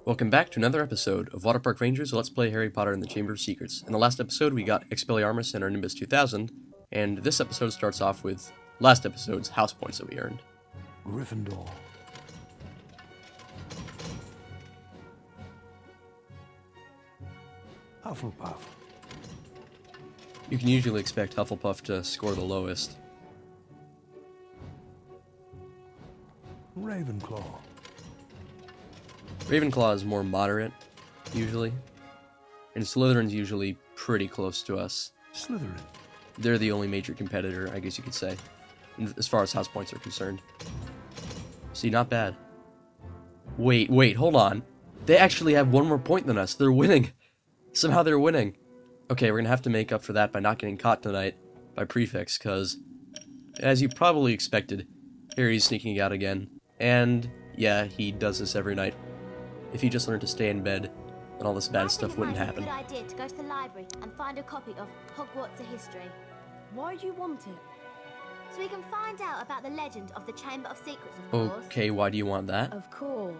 Welcome back to another episode of WaterparkRanger, so let's play Harry Potter and the Chamber of Secrets. In the last episode, we got Expelliarmus and our Nimbus 2000, and this episode starts off with last episode's house points that we earned. Gryffindor. Hufflepuff. You can usually expect Hufflepuff to score the lowest. Ravenclaw. Ravenclaw is more moderate, usually, and Slytherin's usually pretty close to us. Slytherin. They're the only major competitor, I guess you could say, as far as house points are concerned. See, not bad. Wait, hold on. They actually have one more point than us. They're winning. Somehow they're winning. Okay, we're gonna have to make up for that by not getting caught tonight by prefects, because, as you probably expected, Harry's sneaking out again. And, yeah, he does this every night. If he just learned to stay in bed, then all this bad stuff wouldn't happen. I think it might be a good idea to go to the library and find a copy of Hogwarts: A History. Why do you want it? So we can find out about the legend of the Chamber of Secrets, of course. Okay, why do you want that? Of course.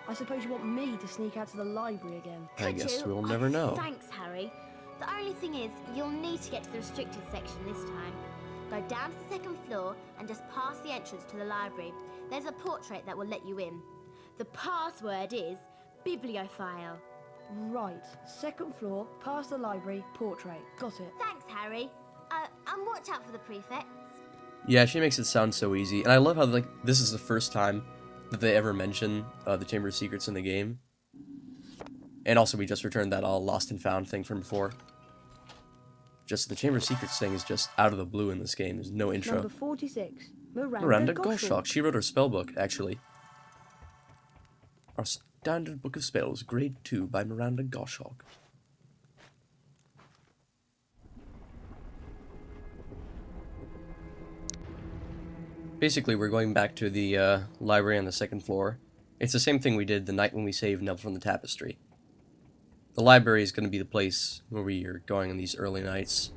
I suppose you want me to sneak out to the library again. I guess we'll never know. Thanks, Harry. The only thing is, you'll need to get to the restricted section this time. Go down to the second floor and just pass the entrance to the library. There's a portrait that will let you in. The password is bibliophile. Right. Second floor, past the library, portrait. Got it. Thanks, Harry. And watch out for the prefects. Yeah, she makes it sound so easy, and I love how, like, this is the first time that they ever mention the Chamber of Secrets in the game. And also, we just returned that all lost and found thing from before. Just the Chamber of Secrets thing is just out of the blue in this game. There's no intro. Number 46. Miranda Goshawk. She wrote her spell book, actually. Our Standard Book of Spells, Grade 2 by Miranda Goshawk. Basically, we're going back to the library on the second floor. It's the same thing we did the night when we saved Neville from the Tapestry. The library is going to be the place where we are going on these early nights.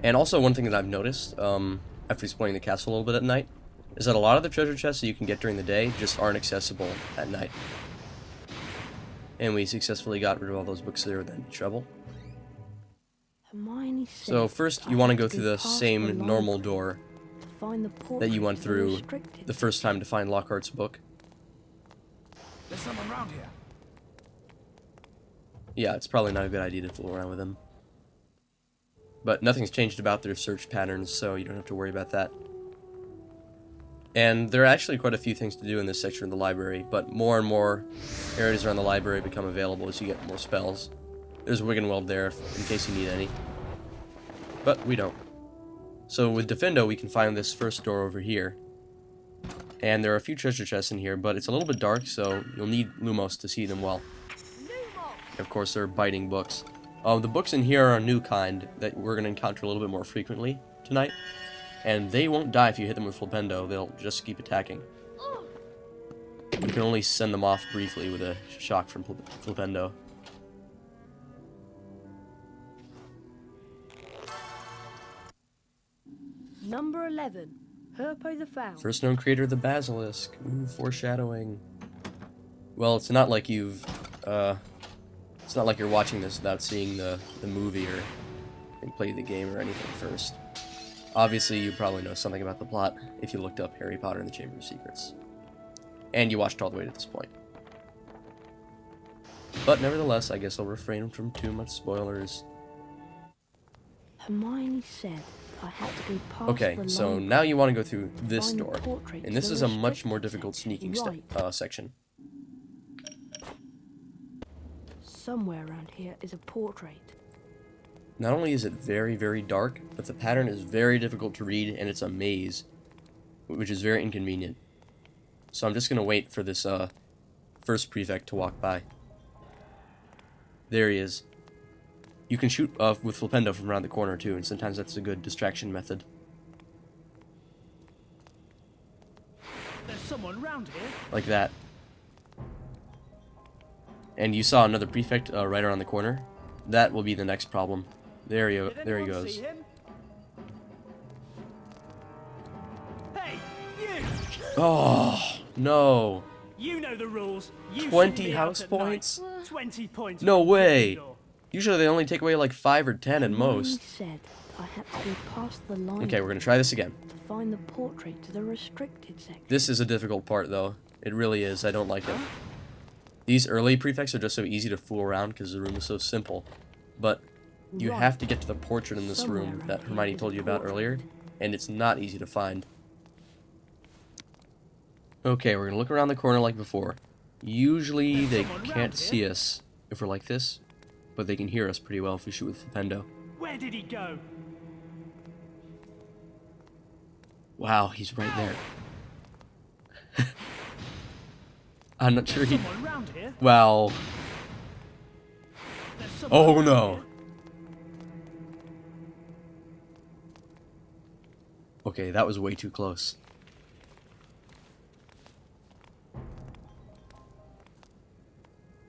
And also, one thing that I've noticed, after exploring the castle a little bit at night, is that a lot of the treasure chests that you can get during the day just aren't accessible at night. And we successfully got rid of all those books that were then in trouble. So first, you want to go through the same normal door that you went through the first time to find Lockhart's book. There's someone around here. Yeah, it's probably not a good idea to fool around with him. But nothing's changed about their search patterns, so you don't have to worry about that. And there are actually quite a few things to do in this section of the library, but more and more areas around the library become available as you get more spells. There's Wiggenweld there in case you need any. But we don't. So with Diffindo, we can find this first door over here. And there are a few treasure chests in here, but it's a little bit dark, so you'll need Lumos to see them well. Of course, they're biting books. The books in here are a new kind that we're going to encounter a little bit more frequently tonight. And they won't die if you hit them with Flipendo, they'll just keep attacking. You can only send them off briefly with a shock from Flipendo. Number 11. Herpo the Foul. First known creator of the Basilisk. Ooh, foreshadowing. Well, it's not like you've, it's not like you're watching this without seeing the movie or play the game or anything first. Obviously, you probably know something about the plot if you looked up Harry Potter and the Chamber of Secrets. And you watched all the way to this point. But nevertheless, I guess I'll refrain from too much spoilers. Hermione said I had to go past Okay, the so library now you want to go through this find the door. portrait And this to is the a much more restricted difficult sneaking section. section. Somewhere around here is a portrait. Not only is it very, very dark, but the pattern is very difficult to read, and it's a maze, which is very inconvenient. So I'm just going to wait for this first prefect to walk by. There he is. You can shoot with Flipendo from around the corner too, and sometimes that's a good distraction method. There's someone around here. Like that. And you saw another prefect right around the corner. That will be the next problem. There he goes. Hey, you! Oh, no. You know the rules. You 20 shouldn't be house out at night. points? 20 points. No for way. Gryffindor. Usually they only take away like 5 or 10 at Hermione most. said I had to go past the line Okay, we're gonna try this again. to find the portrait to the restricted section. This is a difficult part though. It really is. I don't like it. These early prefects are just so easy to fool around because the room is so simple. But you Right. have to get to the portrait in this Somewhere room around that here Hermione is told a you about portrait. earlier, and it's not easy to find. Okay, we're gonna look around the corner like before. Usually There's they someone can't round see here. us if we're like this, but they can hear us pretty well if we shoot with Diffindo. Where did he go? Wow, he's right there. I'm not sure he... Someone round here. Wow. There's someone Oh round no. here. Okay, that was way too close.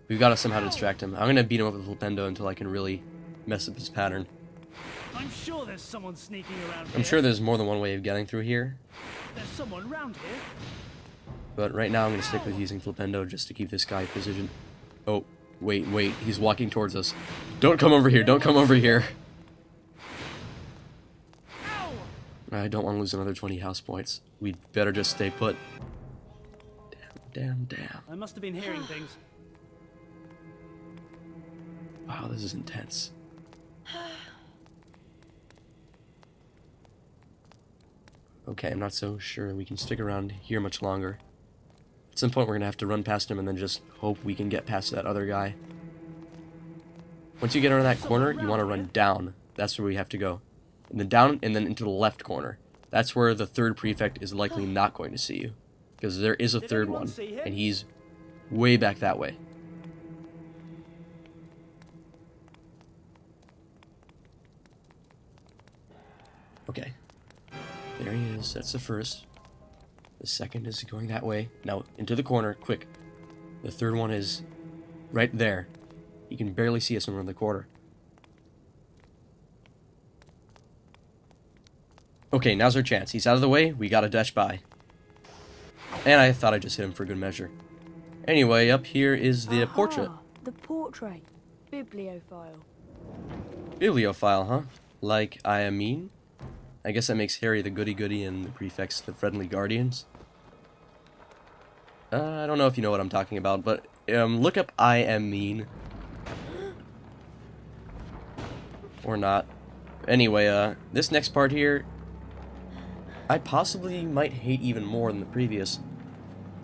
We've got to somehow distract him. I'm gonna beat him up with Flipendo until I can really mess up his pattern. I'm sure there's someone sneaking around here. I'm sure there's more than one way of getting through here, There's someone round here. but right now I'm gonna stick with using Flipendo just to keep this guy positioned. Oh, wait, he's walking towards us. Don't come over here, don't come over here. Ow! I don't want to lose another 20 house points. We'd better just stay put. Damn. I must have been hearing things. Wow, this is intense. Okay, I'm not so sure we can stick around here much longer. At some point we're gonna have to run past him and then just hope we can get past that other guy. Once you get around that corner, you want to run down. That's where we have to go. And then down and then into the left corner. That's where the third prefect is likely not going to see you. Because there is a Did third anyone one, see him? and he's way back that way. Okay. There he is. That's the first. The second is going that way. Now, into the corner, quick. The third one is right there. You can barely see us when we're in the corner. Okay, now's our chance. He's out of the way. We gotta dash by. And I thought I just hit him for good measure. Anyway, up here is the portrait. Aha, the portrait. Bibliophile. Bibliophile, huh? Like I mean? I guess that makes Harry the goody-goody and the prefects the friendly guardians. I don't know if you know what I'm talking about, but look up I am mean. Or not. Anyway, this next part here, I possibly might hate even more than the previous.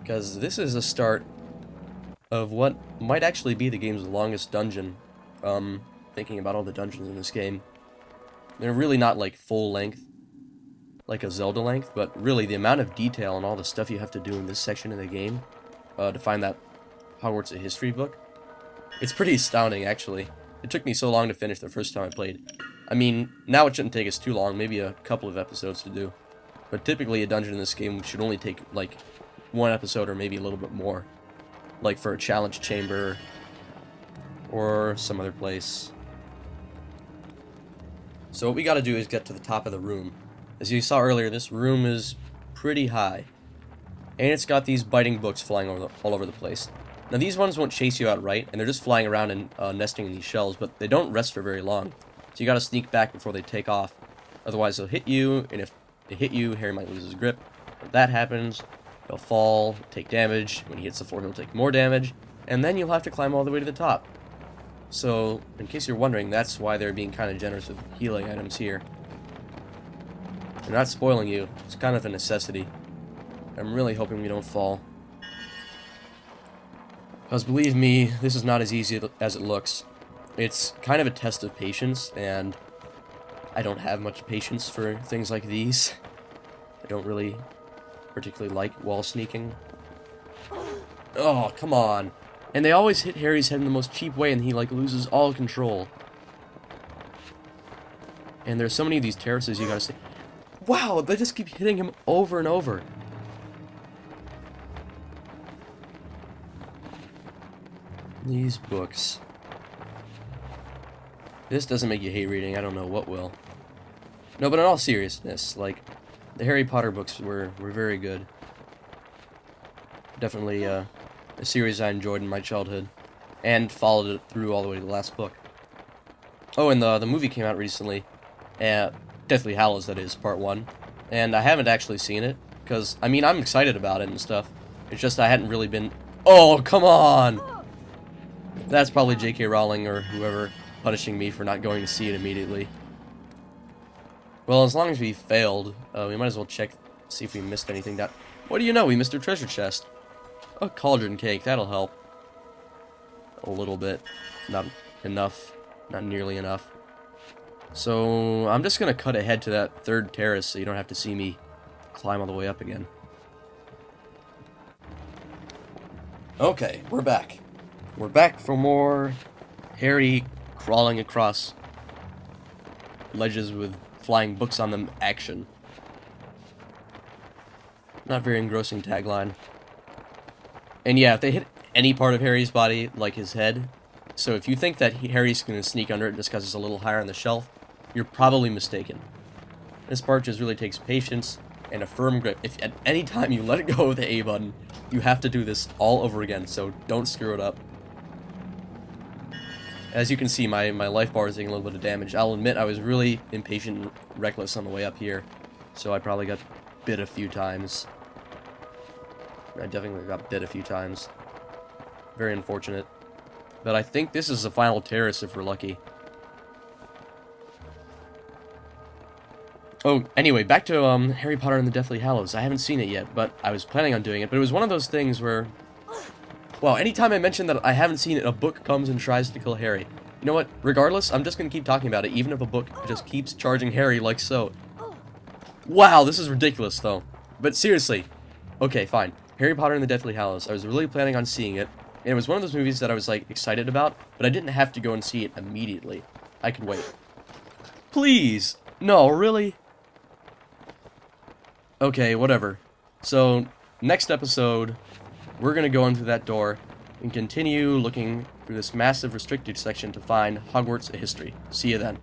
Because this is the start of what might actually be the game's longest dungeon. Thinking about all the dungeons in this game. They're really not like full length, like a Zelda length, but really the amount of detail and all the stuff you have to do in this section of the game to find that Hogwarts A History book, it's pretty astounding actually. It took me so long to finish the first time I played. I mean, now it shouldn't take us too long, maybe a couple of episodes to do. But typically a dungeon in this game should only take like one episode or maybe a little bit more. Like for a challenge chamber or some other place. So what we gotta do is get to the top of the room. As you saw earlier, this room is pretty high. And it's got these biting books flying all over the place. Now these ones won't chase you outright, and they're just flying around and nesting in these shells, but they don't rest for very long. So you gotta sneak back before they take off. Otherwise they'll hit you, and if they hit you, Harry might lose his grip. If that happens, he'll fall, take damage. When he hits the floor, he'll take more damage. And then you'll have to climb all the way to the top. So, in case you're wondering, that's why they're being kind of generous with healing items here. They're not spoiling you. It's kind of a necessity. I'm really hoping we don't fall. Because believe me, this is not as easy as it looks. It's kind of a test of patience, and I don't have much patience for things like these. I don't really particularly like wall sneaking. Oh, come on. And they always hit Harry's head in the most cheap way, and he, like, loses all control. And there's so many of these terraces you gotta say, wow, they just keep hitting him over and over. These books. This doesn't make you hate reading, I don't know what will. No, but in all seriousness, like, the Harry Potter books were very good. Definitely a series I enjoyed in my childhood, and followed it through all the way to the last book. Oh, and the movie came out recently, Deathly Hallows, that is, Part 1, and I haven't actually seen it, because, I mean, I'm excited about it and stuff, it's just I hadn't really been... Oh, come on! That's probably J.K. Rowling or whoever punishing me for not going to see it immediately. Well, as long as we failed, we might as well check, see if we missed anything down... What do you know, we missed a treasure chest. A cauldron cake, that'll help. A little bit. Not enough. Not nearly enough. So, I'm just gonna cut ahead to that third terrace so you don't have to see me climb all the way up again. Okay, we're back. We're back for more Harry crawling across ledges with flying books on them action. Not very engrossing tagline. And yeah, if they hit any part of Harry's body, like his head, so if you think that Harry's going to sneak under it just because it's a little higher on the shelf, you're probably mistaken. This part just really takes patience and a firm grip. If at any time you let go of the A button, you have to do this all over again, so don't screw it up. As you can see, my life bar is taking a little bit of damage. I'll admit I was really impatient and reckless on the way up here, so I probably got bit a few times. I definitely got bit a few times. Very unfortunate. But I think this is the final terrace if we're lucky. Oh, anyway, back to Harry Potter and the Deathly Hallows. I haven't seen it yet, but I was planning on doing it. But it was one of those things where... Well, anytime I mention that I haven't seen it, a book comes and tries to kill Harry. You know what? Regardless, I'm just going to keep talking about it, even if a book just keeps charging Harry like so. Wow, this is ridiculous, though. But seriously. Okay, fine. Harry Potter and the Deathly Hallows. I was really planning on seeing it. And it was one of those movies that I was, like, excited about, but I didn't have to go and see it immediately. I could wait. Please! No, really? Okay, whatever. So, next episode, we're gonna go in through that door and continue looking through this massive restricted section to find Hogwarts: A History. See you then.